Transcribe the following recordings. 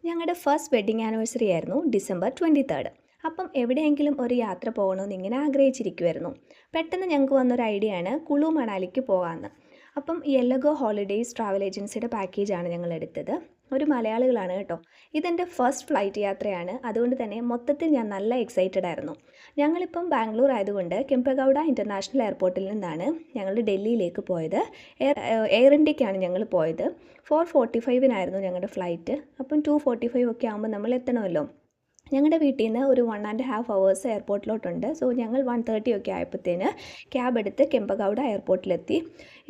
ഞങ്ങളുടെ first wedding anniversary ആയിരുന്നു December 23. അപ്പം എവിടെയെങ്കിലും ഒരു യാത്ര പോകണമെന്ന് ഇങ്ങനെ ആഗ്രഹിച്ചിരിക്കുമായിരുന്നു. പെട്ടെന്ന് ഞങ്ങൾക്ക് വന്നൊരു ഐഡിയ ആണ് കുളു മണാലിക്ക് പോകാമെന്ന്. അപ്പം യെല്ലഗോ ഹോളിഡേയ്സ് ട്രാവൽ ഏജൻസിയുടെ പാക്കേജാണ് ഞങ്ങൾ എടുത്തത്. ഒരു മലയാളികളാണ് കേട്ടോ. ഇതെൻ്റെ ഫസ്റ്റ് ഫ്ലൈറ്റ് യാത്രയാണ്. അതുകൊണ്ട് തന്നെ മൊത്തത്തിൽ ഞാൻ നല്ല എക്സൈറ്റഡ് ആയിരുന്നു. ഞങ്ങളിപ്പം ബാംഗ്ലൂർ ആയതുകൊണ്ട് കെമ്പഗൗഡ ഇൻ്റർനാഷണൽ എയർപോർട്ടിൽ നിന്നാണ് ഞങ്ങൾ ഡൽഹിയിലേക്ക് പോയത്. എയർ ഇന്ത്യക്കാണ് ഞങ്ങൾ പോയത്. 4:45 ഞങ്ങളുടെ ഫ്ലൈറ്റ്. അപ്പം 2:45 ഒക്കെ ആകുമ്പോൾ നമ്മൾ എത്തണമല്ലോ. ഞങ്ങളുടെ വീട്ടിൽ നിന്ന് ഒരു 1.5 hours എയർപോർട്ടിലോട്ടുണ്ട്. സോ ഞങ്ങൾ 1:30 ഒക്കെ ആയപ്പോഴത്തേന് ക്യാബ് എടുത്ത് കെമ്പഗൗഡ എയർപോർട്ടിലെത്തി.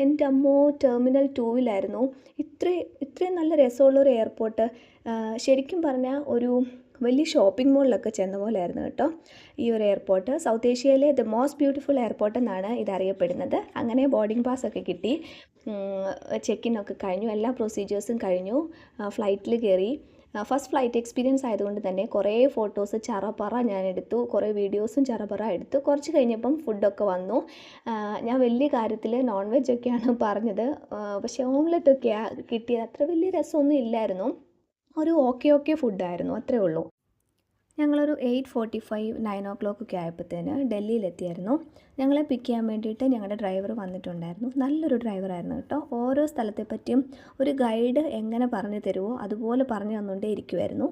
എൻ്റെ അമ്മോ, ടെർമിനൽ 2-ലായിരുന്നു. ഇത്രയും നല്ല രസമുള്ളൊരു എയർപോർട്ട്. ശരിക്കും പറഞ്ഞാൽ ഒരു വലിയ ഷോപ്പിംഗ് മോളിലൊക്കെ ചെന്ന പോലെ ആയിരുന്നു കേട്ടോ ഈ ഒരു എയർപോർട്ട്. സൗത്ത് ഏഷ്യയിലെ ദ മോസ്റ്റ് ബ്യൂട്ടിഫുൾ എയർപോർട്ട് എന്നാണ് ഇതറിയപ്പെടുന്നത്. അങ്ങനെ ബോർഡിംഗ് പാസ് ഒക്കെ കിട്ടി, ചെക്ക് ഒക്കെ കഴിഞ്ഞു, എല്ലാ പ്രൊസീജിയേഴ്സും കഴിഞ്ഞു, ഫ്ലൈറ്റിൽ കയറി. ഫസ്റ്റ് ഫ്ലൈറ്റ് എക്സ്പീരിയൻസ് ആയതുകൊണ്ട് തന്നെ കുറേ ഫോട്ടോസ് ചറപറ ഞാൻ എടുത്തു, കുറേ വീഡിയോസും ചറപറ എടുത്തു. കുറച്ച് കഴിഞ്ഞപ്പം ഫുഡൊക്കെ വന്നു. ഞാൻ വലിയ കാര്യത്തിൽ നോൺ വെജ് ഒക്കെയാണ് പറഞ്ഞത്, പക്ഷേ ഓംലെറ്റൊക്കെയാണ് കിട്ടിയത്. അത്ര വലിയ രസമൊന്നും ഇല്ലായിരുന്നു. ഒരു ഓക്കെ ഫുഡായിരുന്നു, അത്രേ ഉള്ളൂ. ഞങ്ങളൊരു 8:45 9 ഒക്കെ ആയപ്പോഴത്തേന് ഡൽഹിയിലെത്തിയായിരുന്നു. ഞങ്ങളെ പിക്ക് ചെയ്യാൻ വേണ്ടിയിട്ട് ഞങ്ങളുടെ ഡ്രൈവർ വന്നിട്ടുണ്ടായിരുന്നു. നല്ലൊരു ഡ്രൈവറായിരുന്നു കേട്ടോ. ഓരോ സ്ഥലത്തെപ്പറ്റിയും ഒരു ഗൈഡ് എങ്ങനെ പറഞ്ഞു തരുമോ അതുപോലെ പറഞ്ഞു തന്നുകൊണ്ടേ ഇരിക്കുമായിരുന്നു.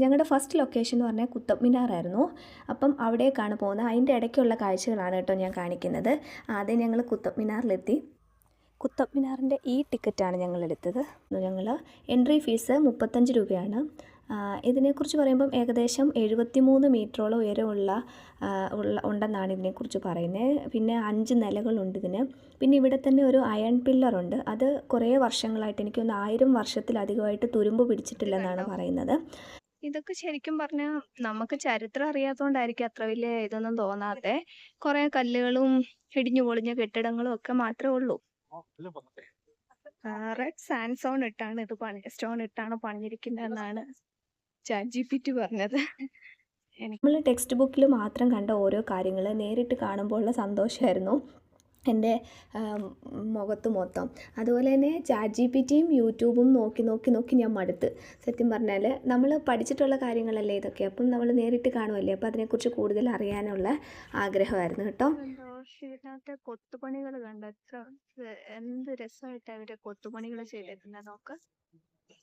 ഞങ്ങളുടെ ഫസ്റ്റ് ലൊക്കേഷൻ എന്ന് പറഞ്ഞാൽ കുത്തബ് മിനാറായിരുന്നു. അപ്പം അവിടേക്കാണ് പോകുന്നത്. അതിൻ്റെ ഇടയ്ക്കുള്ള കാഴ്ചകളാണ് കേട്ടോ ഞാൻ കാണിക്കുന്നത്. ആദ്യം ഞങ്ങൾ കുത്തബ് മിനാറിലെത്തി. കുത്തബ് മിനാറിൻ്റെ ഈ ടിക്കറ്റാണ് ഞങ്ങൾ എടുത്തത്. ഞങ്ങൾ എൻട്രി ഫീസ് 35 രൂപയാണ്. ഇതിനെക്കുറിച്ച് പറയുമ്പം ഏകദേശം 73 മീറ്ററോളം ഉണ്ടെന്നാണ് ഇതിനെക്കുറിച്ച് പറയുന്നത്. പിന്നെ 5 നിലകളുണ്ട് ഇതിന്. പിന്നെ ഇവിടെ തന്നെ ഒരു അയൺ പില്ലറുണ്ട്. അത് കുറേ വർഷങ്ങളായിട്ട്, എനിക്കൊന്ന് 1000 വർഷത്തിലധികമായിട്ട് തുരുമ്പ് പിടിച്ചിട്ടില്ലെന്നാണ് പറയുന്നത്. ഇതൊക്കെ ശരിക്കും പറഞ്ഞാൽ നമുക്ക് ചരിത്രം അറിയാത്തതുകൊണ്ടായിരിക്കും അത്ര വലിയ ഇതൊന്നും തോന്നാതെ. കുറേ കല്ലുകളും ഇടിഞ്ഞു പൊളിഞ്ഞ കെട്ടിടങ്ങളും ഒക്കെ മാത്രമേ ഉള്ളൂ. റെഡ് സ്റ്റോൺ ഇട്ടാണ് പണിഞ്ഞിരിക്കുന്നതെന്നാണ് ChatGPT പറഞ്ഞത്. നമ്മൾ ടെക്സ്റ്റ് ബുക്കിൽ മാത്രം കണ്ട ഓരോ കാര്യങ്ങൾ നേരിട്ട് കാണുമ്പോഴുള്ള സന്തോഷമായിരുന്നു എൻ്റെ മുഖത്ത് മൊത്തം. അതുപോലെ തന്നെ ChatGPTയും യൂട്യൂബും നോക്കി ഞാൻ മടുത്ത്. സത്യം പറഞ്ഞാൽ നമ്മൾ പഠിച്ചിട്ടുള്ള കാര്യങ്ങളല്ലേ ഇതൊക്കെ, അപ്പം നമ്മൾ നേരിട്ട് കാണുമല്ലേ, അപ്പോൾ അതിനെക്കുറിച്ച് കൂടുതൽ അറിയാനുള്ള ആഗ്രഹമായിരുന്നു കേട്ടോ. ഇതിനകത്തെ കൊത്തുപണികൾ കണ്ട എന്ത് രസമായിട്ടാണ് അവര് കൊത്തുപണികൾ ചെയ്തേക്കുന്നത്. നോക്ക്,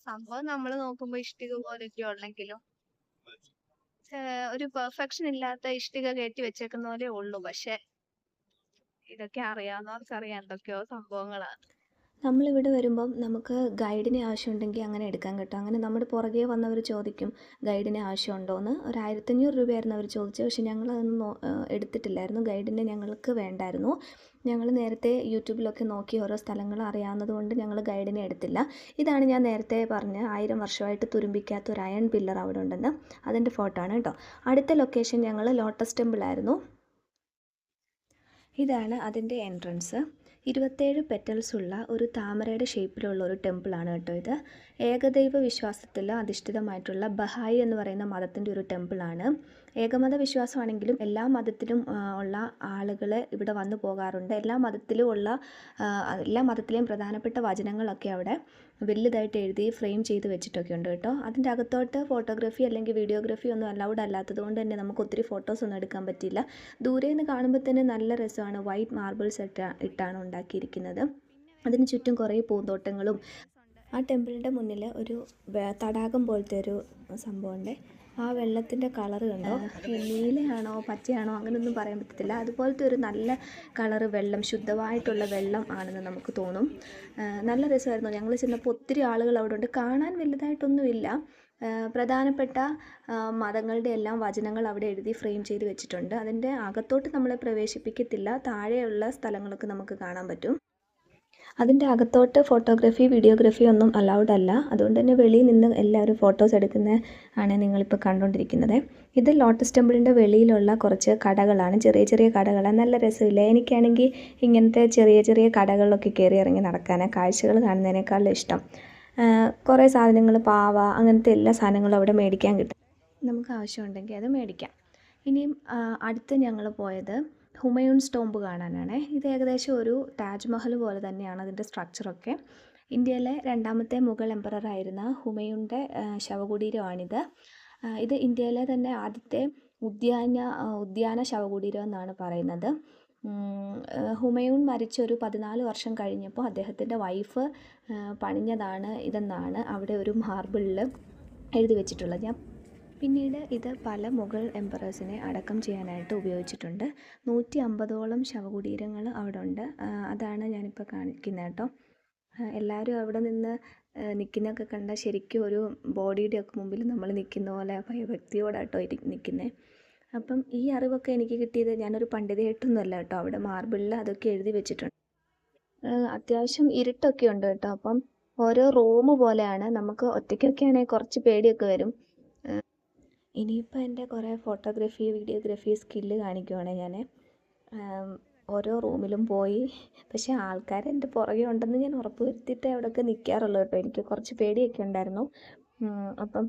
സംഭവം നമ്മൾ നോക്കുമ്പോൾ ഇഷ്ടിക പോലെയൊക്കെ ഉണ്ടെങ്കിലും ഒരു പെർഫെക്ഷൻ ഇല്ലാത്ത ഇഷ്ടിക കയറ്റി വെച്ചേക്കുന്ന പോലെ ഉള്ളൂ. പക്ഷെ ഇതൊക്കെ അറിയാവുന്നവർക്കറിയാം എന്തൊക്കെയോ സംഭവങ്ങളാണ്. നമ്മളിവിടെ വരുമ്പം നമുക്ക് ഗൈഡിനെ ആവശ്യമുണ്ടെങ്കിൽ അങ്ങനെ എടുക്കാൻ കേട്ടോ. അങ്ങനെ നമ്മുടെ പുറകെ വന്നവർ ചോദിക്കും ഗൈഡിനെ ആവശ്യമുണ്ടോയെന്ന്. ഒരു 1500 രൂപയായിരുന്നു അവർ ചോദിച്ചത്. പക്ഷേ ഞങ്ങളതൊന്നും എടുത്തിട്ടില്ലായിരുന്നു. ഗൈഡിനെ ഞങ്ങൾക്ക് വേണ്ടായിരുന്നു. ഞങ്ങൾ നേരത്തെ യൂട്യൂബിലൊക്കെ നോക്കി ഓരോ സ്ഥലങ്ങൾ അറിയാവുന്നത് കൊണ്ട് ഞങ്ങൾ ഗൈഡിനെ എടുത്തില്ല. ഇതാണ് ഞാൻ നേരത്തെ പറഞ്ഞ 1000 വർഷമായിട്ട് തുരുമ്പിക്കാത്ത ഒരു അയൺ പില്ലർ അവിടെ ഉണ്ടെന്ന്. അതിൻ്റെ ഫോട്ടോ ആണ് കേട്ടോ. അടുത്ത ലൊക്കേഷൻ ഞങ്ങൾ ലോട്ടസ് ടെമ്പിളായിരുന്നു. ഇതാണ് അതിൻ്റെ എൻട്രൻസ്. 27 പെറ്റൽസ് ഉള്ള ഒരു താമരയുടെ ഷേപ്പിലുള്ള ഒരു ടെമ്പിളാണ് കേട്ടോ ഇത്. ഏകദൈവ വിശ്വാസത്തിൽ അധിഷ്ഠിതമായിട്ടുള്ള ബഹായി എന്ന് പറയുന്ന മതത്തിൻ്റെ ഒരു ടെമ്പിളാണ്. ഏകമത വിശ്വാസമാണെങ്കിലും എല്ലാ മതത്തിലും ഉള്ള ആളുകൾ ഇവിടെ വന്നു പോകാറുണ്ട്. എല്ലാ മതത്തിലെയും പ്രധാനപ്പെട്ട വചനങ്ങളൊക്കെ അവിടെ വലുതായിട്ട് എഴുതി ഫ്രെയിം ചെയ്ത് വെച്ചിട്ടൊക്കെ ഉണ്ട് കേട്ടോ. അതിൻ്റെ അകത്തോട്ട് ഫോട്ടോഗ്രാഫി അല്ലെങ്കിൽ വീഡിയോഗ്രാഫി ഒന്നും അലൗഡ് അല്ലാത്തത് കൊണ്ട് തന്നെ നമുക്ക് ഒത്തിരി ഫോട്ടോസൊന്നും എടുക്കാൻ പറ്റില്ല. ദൂരെ നിന്ന് കാണുമ്പോൾ തന്നെ നല്ല രസമാണ്. വൈറ്റ് മാർബിൾസ് ഇട്ടാണ് ഉണ്ടാക്കിയിരിക്കുന്നത്. അതിന് ചുറ്റും കുറേ പൂന്തോട്ടങ്ങളും. ആ ടെമ്പിളിൻ്റെ മുന്നിൽ ഒരു തടാകം പോലത്തെ ഒരു സംഭവമുണ്ട്. ആ വെള്ളത്തിൻ്റെ കളറ് കണ്ടോ, നീലയാണോ പച്ചയാണോ അങ്ങനെയൊന്നും പറയാൻ പറ്റത്തില്ല. അതുപോലത്തെ ഒരു നല്ല കളറ് വെള്ളം, ശുദ്ധമായിട്ടുള്ള വെള്ളം ആണെന്ന് നമുക്ക് തോന്നും. നല്ല രസമായിരുന്നു. ഞങ്ങൾ ചെന്നപ്പോൾ ഒത്തിരി ആളുകൾ അവിടെ ഉണ്ട്. കാണാൻ വലുതായിട്ടൊന്നുമില്ല. പ്രധാനപ്പെട്ട മതങ്ങളുടെ എല്ലാം വചനങ്ങൾ അവിടെ എഴുതി ഫ്രെയിം ചെയ്ത് വെച്ചിട്ടുണ്ട്. അതിൻ്റെ അകത്തോട്ട് നമ്മളെ പ്രവേശിപ്പിക്കത്തില്ല. താഴെയുള്ള സ്ഥലങ്ങളൊക്കെ നമുക്ക് കാണാൻ പറ്റും. അതിൻ്റെ അകത്തോട്ട് ഫോട്ടോഗ്രാഫി വീഡിയോഗ്രാഫി ഒന്നും അലൗഡ് അല്ല. അതുകൊണ്ട് തന്നെ വെളിയിൽ നിന്ന് എല്ലാവരും ഫോട്ടോസ് എടുക്കുന്ന ആണ് നിങ്ങളിപ്പോൾ കണ്ടുകൊണ്ടിരിക്കുന്നത്. ഇത് ലോട്ടസ് ടെമ്പിളിൻ്റെ വെളിയിലുള്ള കുറച്ച് കടകളാണ്. ചെറിയ കടകളാണ്. നല്ല രസമില്ല? എനിക്കാണെങ്കിൽ ഇങ്ങനത്തെ ചെറിയ കടകളിലൊക്കെ കയറി ഇറങ്ങി നടക്കാനാണ് കാഴ്ചകൾ കാണുന്നതിനേക്കാളും ഇഷ്ടം. കുറേ സാധനങ്ങൾ, പാവ, അങ്ങനത്തെ എല്ലാ സാധനങ്ങളും അവിടെ മേടിക്കാൻ കിട്ടും. നമുക്ക് ആവശ്യമുണ്ടെങ്കിൽ അത് മേടിക്കാം. ഇനിയും അടുത്ത് ഞങ്ങൾ പോയത് ഹുമയൂൺസ് ടോംബ് കാണാനാണ്. ഇത് ഏകദേശം ഒരു താജ്മഹൽ പോലെ തന്നെയാണ് അതിൻ്റെ സ്ട്രക്ചറൊക്കെ. ഇന്ത്യയിലെ രണ്ടാമത്തെ മുഗൾ എംപററായിരുന്ന ഹുമയൂണിൻ്റെ ശവകുടീരമാണിത്. ഇത് ഇന്ത്യയിലെ തന്നെ ആദ്യത്തെ ഉദ്യാന ശവകുടീരം എന്നാണ് പറയുന്നത്. ഹുമയൂൺ മരിച്ച ഒരു 14 വർഷം കഴിഞ്ഞപ്പോൾ അദ്ദേഹത്തിൻ്റെ വൈഫ് പണിഞ്ഞതാണ് ഇതെന്നാണ് അവിടെ ഒരു മാർബിളിൽ എഴുതി വെച്ചിട്ടുള്ളത്. പിന്നീട് ഇത് പല മുഗൾ എംപറേഴ്സിനെ അടക്കം ചെയ്യാനായിട്ട് ഉപയോഗിച്ചിട്ടുണ്ട്. 150ഓളം ശവകുടീരങ്ങൾ അവിടെ ഉണ്ട്. അതാണ് ഞാനിപ്പോൾ കാണിക്കുന്നത് കേട്ടോ. എല്ലാവരും അവിടെ നിന്ന് നിൽക്കുന്നതൊക്കെ കണ്ടാൽ ശരിക്കും ഒരു ബോഡിയുടെ ഒക്കെ മുമ്പിൽ നമ്മൾ നിൽക്കുന്ന പോലെ ഭയഭക്തിയോടാട്ടോ നിൽക്കുന്നത്. അപ്പം ഈ അറിവൊക്കെ എനിക്ക് കിട്ടിയത് ഞാനൊരു പണ്ഡിതയായിട്ടൊന്നുമല്ല കേട്ടോ. അവിടെ മാർബിളിൽ അതൊക്കെ എഴുതി വെച്ചിട്ടുണ്ട്. അത്യാവശ്യം ഇരുട്ടൊക്കെ ഉണ്ട് കേട്ടോ. അപ്പം ഓരോ റൂം പോലെയാണ്. നമുക്ക് ഒറ്റയ്ക്കൊക്കെ ആണെങ്കിൽ കുറച്ച് പേടിയൊക്കെ വരും. ഇനിയിപ്പോൾ എൻ്റെ കുറേ ഫോട്ടോഗ്രാഫി വീഡിയോഗ്രാഫി സ്കില്ല് കാണിക്കുവാണ് ഞാൻ. ഓരോ റൂമിലും പോയി, പക്ഷേ ആൾക്കാർ എൻ്റെ പുറകെ ഉണ്ടെന്ന് ഞാൻ ഉറപ്പ് വരുത്തിയിട്ട് അവിടെയൊക്കെ നിൽക്കാറുള്ളൂ കേട്ടോ. എനിക്ക് കുറച്ച് പേടിയൊക്കെ ഉണ്ടായിരുന്നു. അപ്പം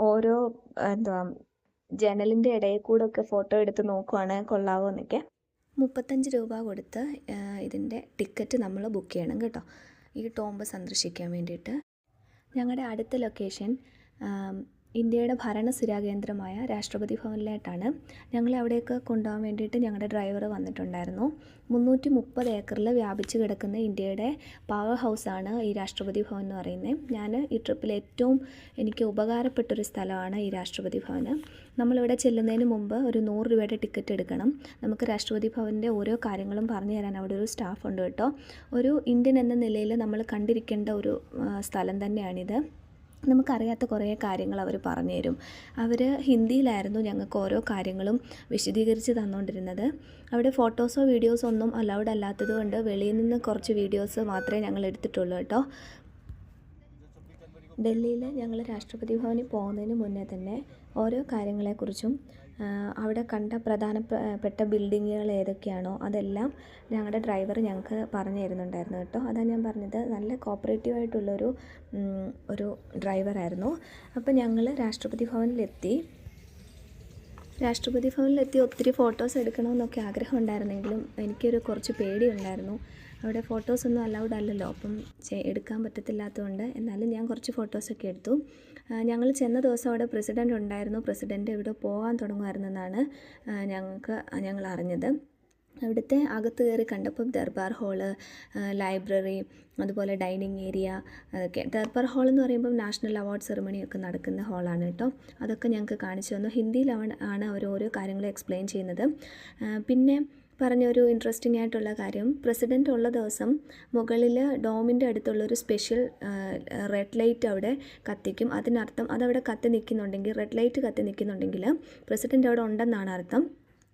ഓരോ ജനലിൻ്റെ ഇടയിൽ കൂടെ ഒക്കെ ഫോട്ടോ എടുത്ത് നോക്കുവാണ് കൊള്ളാവോ എന്നൊക്കെ. 35 രൂപ കൊടുത്ത് ഇതിൻ്റെ ടിക്കറ്റ് നമ്മൾ ബുക്ക് ചെയ്യണം കേട്ടോ, ഈ ടോംബ് സന്ദർശിക്കാൻ വേണ്ടിയിട്ട്. ഞങ്ങളുടെ അടുത്ത ലൊക്കേഷൻ ഇന്ത്യയുടെ ഭരണസിരാ കേന്ദ്രമായ രാഷ്ട്രപതി ഭവനിലായിട്ടാണ്. ഞങ്ങളെ അവിടേക്ക് കൊണ്ടുപോകാൻ വേണ്ടിയിട്ട് ഞങ്ങളുടെ ഡ്രൈവർ വന്നിട്ടുണ്ടായിരുന്നു. 330 ഏക്കറിൽ വ്യാപിച്ച് കിടക്കുന്ന ഇന്ത്യയുടെ പവർ ഹൗസാണ് ഈ രാഷ്ട്രപതി ഭവൻ എന്ന് പറയുന്നത്. ഞാൻ ഈ ട്രിപ്പിൽ ഏറ്റവും എനിക്ക് ഉപകാരപ്പെട്ടൊരു സ്ഥലമാണ് ഈ രാഷ്ട്രപതി ഭവന്. നമ്മളിവിടെ ചെല്ലുന്നതിന് മുമ്പ് ഒരു 100 രൂപയുടെ ടിക്കറ്റ് എടുക്കണം. നമുക്ക് രാഷ്ട്രപതി ഭവൻ്റെ ഓരോ കാര്യങ്ങളും പറഞ്ഞു തരാൻ അവിടെ ഒരു സ്റ്റാഫ് ഉണ്ട് കേട്ടോ. ഒരു ഇന്ത്യൻ എന്ന നിലയിൽ നമ്മൾ കണ്ടിരിക്കേണ്ട ഒരു സ്ഥലം തന്നെയാണിത്. നമുക്കറിയാത്ത കുറേ കാര്യങ്ങൾ അവർ പറഞ്ഞു തരും. അവർ ഹിന്ദിയിലായിരുന്നു ഞങ്ങൾക്ക് ഓരോ കാര്യങ്ങളും വിശദീകരിച്ച് തന്നുകൊണ്ടിരുന്നത്. അവിടെ ഫോട്ടോസോ വീഡിയോസോ ഒന്നും അലൗഡ് അല്ലാത്തത് കൊണ്ട് വെളിയിൽ നിന്ന് കുറച്ച് വീഡിയോസ് മാത്രമേ ഞങ്ങൾ എടുത്തിട്ടുള്ളൂ കേട്ടോ. ഡൽഹിയിൽ ഞങ്ങൾ രാഷ്ട്രപതി ഭവനിൽ പോകുന്നതിന് മുന്നേ തന്നെ ഓരോ കാര്യങ്ങളെക്കുറിച്ചും അവിടെ കണ്ട പ്രധാനപ്പെട്ട ബിൽഡിങ്ങുകൾ ഏതൊക്കെയാണോ അതെല്ലാം ഞങ്ങളുടെ ഡ്രൈവർ ഞങ്ങൾക്ക് പറഞ്ഞു തരുന്നുണ്ടായിരുന്നു കേട്ടോ. അതാണ് ഞാൻ പറഞ്ഞത്, നല്ല കോപ്പറേറ്റീവായിട്ടുള്ളൊരു ഡ്രൈവറായിരുന്നു. അപ്പോൾ ഞങ്ങൾ രാഷ്ട്രപതി ഭവനിലെത്തി ഒത്തിരി ഫോട്ടോസ് എടുക്കണമെന്നൊക്കെ ആഗ്രഹം ഉണ്ടായിരുന്നെങ്കിലും എനിക്കൊരു കുറച്ച് പേടിയുണ്ടായിരുന്നു. അവിടെ ഫോട്ടോസൊന്നും അലൗഡ് അല്ലല്ലോ, അപ്പം എടുക്കാൻ പറ്റത്തില്ലാത്തതുകൊണ്ട്. എന്നാലും ഞാൻ കുറച്ച് ഫോട്ടോസൊക്കെ എടുത്തു. ഞങ്ങൾ ചെന്ന ദിവസം അവിടെ പ്രസിഡൻ്റ് ഉണ്ടായിരുന്നു. പ്രസിഡൻ്റ് ഇവിടെ പോകാൻ തുടങ്ങുമായിരുന്നെന്നാണ് ഞങ്ങൾ അറിഞ്ഞത്. അവിടുത്തെ അകത്ത് കയറി കണ്ടപ്പോൾ ദർബാർ ഹാള്, ലൈബ്രറി, അതുപോലെ ഡൈനിങ് ഏരിയ, അതൊക്കെ. ദർബാർ ഹാൾ എന്ന് പറയുമ്പോൾ നാഷണൽ അവാർഡ് സെറിമണിയൊക്കെ നടക്കുന്ന ഹാളാണ് കേട്ടോ. അതൊക്കെ ഞങ്ങൾക്ക് കാണിച്ചു തന്നു. ഹിന്ദിയിലാണ് അവർ ഓരോ കാര്യങ്ങളും എക്സ്പ്ലെയിൻ ചെയ്യുന്നത്. പിന്നെ പറഞ്ഞൊരു ഇൻട്രസ്റ്റിംഗ് ആയിട്ടുള്ള കാര്യം, പ്രസിഡൻ്റ് ഉള്ള ദിവസം മുകളിൽ ഡോമിൻ്റെ അടുത്തുള്ളൊരു സ്പെഷ്യൽ റെഡ് ലൈറ്റ് അവിടെ കത്തിക്കും. അതിനർത്ഥം അതവിടെ കത്തി നിൽക്കുന്നുണ്ടെങ്കിൽ, റെഡ് ലൈറ്റ് കത്തി നിൽക്കുന്നുണ്ടെങ്കിൽ പ്രസിഡൻ്റ് അവിടെ ഉണ്ടെന്നാണ് അർത്ഥം.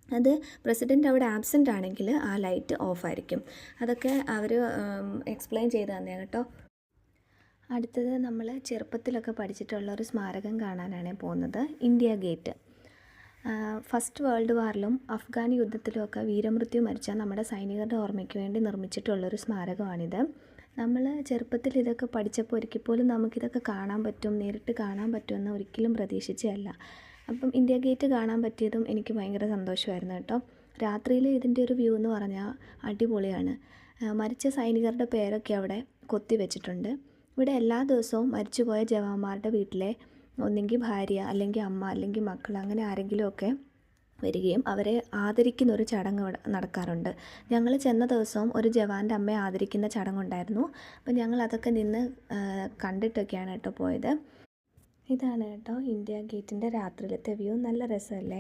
അത് പ്രസിഡൻ്റ് അവിടെ ആബ്സെൻ്റ് ആണെങ്കിൽ ആ ലൈറ്റ് ഓഫായിരിക്കും. അതൊക്കെ അവർ എക്സ്പ്ലെയിൻ ചെയ്ത് തന്നെ കേട്ടോ. അടുത്തത് നമ്മൾ ചെറുപ്പത്തിലൊക്കെ പഠിച്ചിട്ടുള്ള ഒരു സ്മാരകം കാണാനാണ് പോകുന്നത്, ഇന്ത്യ ഗേറ്റ്. ഫസ്റ്റ് വേൾഡ് വാറിലും അഫ്ഗാൻ യുദ്ധത്തിലുമൊക്കെ വീരമൃത്യു മരിച്ച നമ്മുടെ സൈനികരുടെ ഓർമ്മയ്ക്ക് വേണ്ടി നിർമ്മിച്ചിട്ടുള്ളൊരു സ്മാരകമാണിത്. നമ്മൾ ചെറുപ്പത്തിൽ ഇതൊക്കെ പഠിച്ചപ്പോൾ ഒരിക്കൽ പോലും നമുക്കിതൊക്കെ കാണാൻ പറ്റും, നേരിട്ട് കാണാൻ പറ്റുമെന്ന് ഒരിക്കലും പ്രതീക്ഷിച്ചതല്ല. അപ്പം ഇന്ത്യ ഗേറ്റ് കാണാൻ പറ്റിയതും എനിക്ക് ഭയങ്കര സന്തോഷമായിരുന്നു കേട്ടോ. രാത്രിയിൽ ഇതിൻ്റെ ഒരു വ്യൂ എന്ന് പറഞ്ഞാൽ അടിപൊളിയാണ്. മരിച്ച സൈനികരുടെ പേരൊക്കെ അവിടെ കൊത്തി വെച്ചിട്ടുണ്ട്. ഇവിടെ എല്ലാ ദിവസവും മരിച്ചുപോയ ജവാന്മാരുടെ വീട്ടിലെ ഒന്നെങ്കിൽ ഭാര്യ അല്ലെങ്കിൽ അമ്മ അല്ലെങ്കിൽ മക്കൾ അങ്ങനെ ആരെങ്കിലുമൊക്കെ വരികയും അവരെ ആദരിക്കുന്ന ഒരു ചടങ്ങ് നടക്കാറുണ്ട്. ഞങ്ങൾ ചെന്ന ദിവസവും ഒരു ജവാൻ്റെ അമ്മയെ ആദരിക്കുന്ന ചടങ്ങുണ്ടായിരുന്നു. അപ്പം ഞങ്ങൾ അതൊക്കെ നിന്ന് കണ്ടിട്ടൊക്കെയാണ് കേട്ടോ പോയത്. ഇതാണ് കേട്ടോ ഇന്ത്യ ഗേറ്റിൻ്റെ രാത്രിയിലത്തെ വ്യൂ. നല്ല രസമല്ലേ?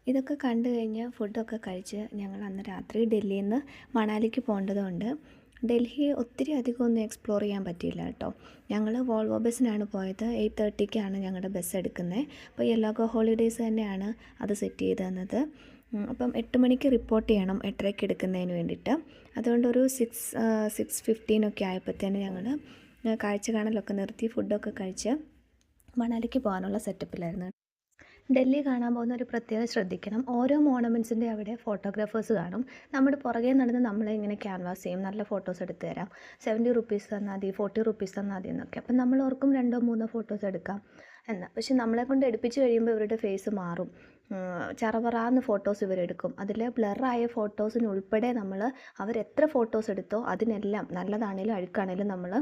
ഇതൊക്കെ കണ്ടു കഴിഞ്ഞ് ഫുഡൊക്കെ കഴിച്ച് ഞങ്ങൾ അന്ന് രാത്രി ഡൽഹിയിൽ നിന്ന് മണാലിക്ക് പോകേണ്ടതുകൊണ്ട് ഡൽഹി ഒത്തിരി അധികം ഒന്നും എക്സ്പ്ലോർ ചെയ്യാൻ പറ്റിയില്ല കേട്ടോ. ഞങ്ങൾ വോൾവോ ബസ്സിനാണ് പോയത്. 8:30ക്കാണ് ഞങ്ങളുടെ ബസ് എടുക്കുന്നത്. അപ്പോൾ യെല്ലോ ഹോളിഡേയ്സ് തന്നെയാണ് അത് സെറ്റ് ചെയ്ത് തന്നത്. അപ്പം 8 മണിക്ക് റിപ്പോർട്ട് ചെയ്യണം 8:30ക്ക് എടുക്കുന്നതിന് വേണ്ടിയിട്ട്. അതുകൊണ്ട് ഒരു 6:15 ആയപ്പോഴത്തേന് ഞങ്ങൾ കാഴ്ച കാണലൊക്കെ നിർത്തി ഫുഡൊക്കെ കഴിച്ച് മണാലിക്ക് പോകാനുള്ള സെറ്റപ്പിലായിരുന്നു. ഡൽഹി കാണാൻ പോകുന്ന ഒരു പ്രത്യേകം ശ്രദ്ധിക്കണം, ഓരോ മോണമെൻറ്റ്സിൻ്റെ അവിടെ ഫോട്ടോഗ്രാഫേഴ്സ് കാണും. നമ്മുടെ പുറകെ നടന്ന് നമ്മളെ ഇങ്ങനെ ക്യാൻവാസ് ചെയ്യും, നല്ല ഫോട്ടോസ് എടുത്ത് തരാം, 70 റുപ്പീസ് തന്നാൽ മതി, 40 റുപ്പീസ് തന്നാൽ മതി എന്നൊക്കെ. അപ്പം നമ്മൾ ഓർക്കും 2-3 ഫോട്ടോസ് എടുക്കാം എന്ന്. പക്ഷെ നമ്മളെ കൊണ്ട് എടുപ്പിച്ച് കഴിയുമ്പോൾ ഇവരുടെ ഫേസ് മാറും. ചറപറാന്ന് ഫോട്ടോസ് ഇവരെടുക്കും. അതിൽ ബ്ലറായ ഫോട്ടോസിനുൾപ്പെടെ അവരെത്ര ഫോട്ടോസ് എടുത്തോ അതിനെല്ലാം നല്ലതാണേലും അഴുക്കാണേലും നമ്മൾ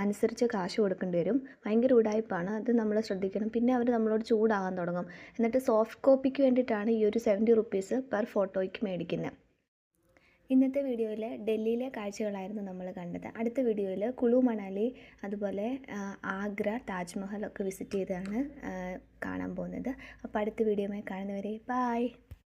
അനുസരിച്ച് കാശ് കൊടുക്കേണ്ടി വരും. ഭയങ്കര ഉടായിപ്പാണ്, അത് നമ്മൾ ശ്രദ്ധിക്കണം. പിന്നെ അവർ നമ്മളോട് ചൂടാകാൻ തുടങ്ങും. എന്നിട്ട് സോഫ്റ്റ് കോപ്പിക്ക് വേണ്ടിയിട്ടാണ് ഈ ഒരു 70 റുപ്പീസ് പെർ ഫോട്ടോയ്ക്ക് മേടിക്കുന്നത്. ഇന്നത്തെ വീഡിയോയിൽ ഡൽഹിയിലെ കാഴ്ചകളായിരുന്നു നമ്മൾ കണ്ടത്. അടുത്ത വീഡിയോയിൽ കുളു മണാലി അതുപോലെ ആഗ്ര, താജ്മഹൽ ഒക്കെ വിസിറ്റ് ചെയ്താണ് കാണാൻ പോകുന്നത്. അപ്പോൾ അടുത്ത വീഡിയോയുമായി കാണുന്നവരെ ബായ്.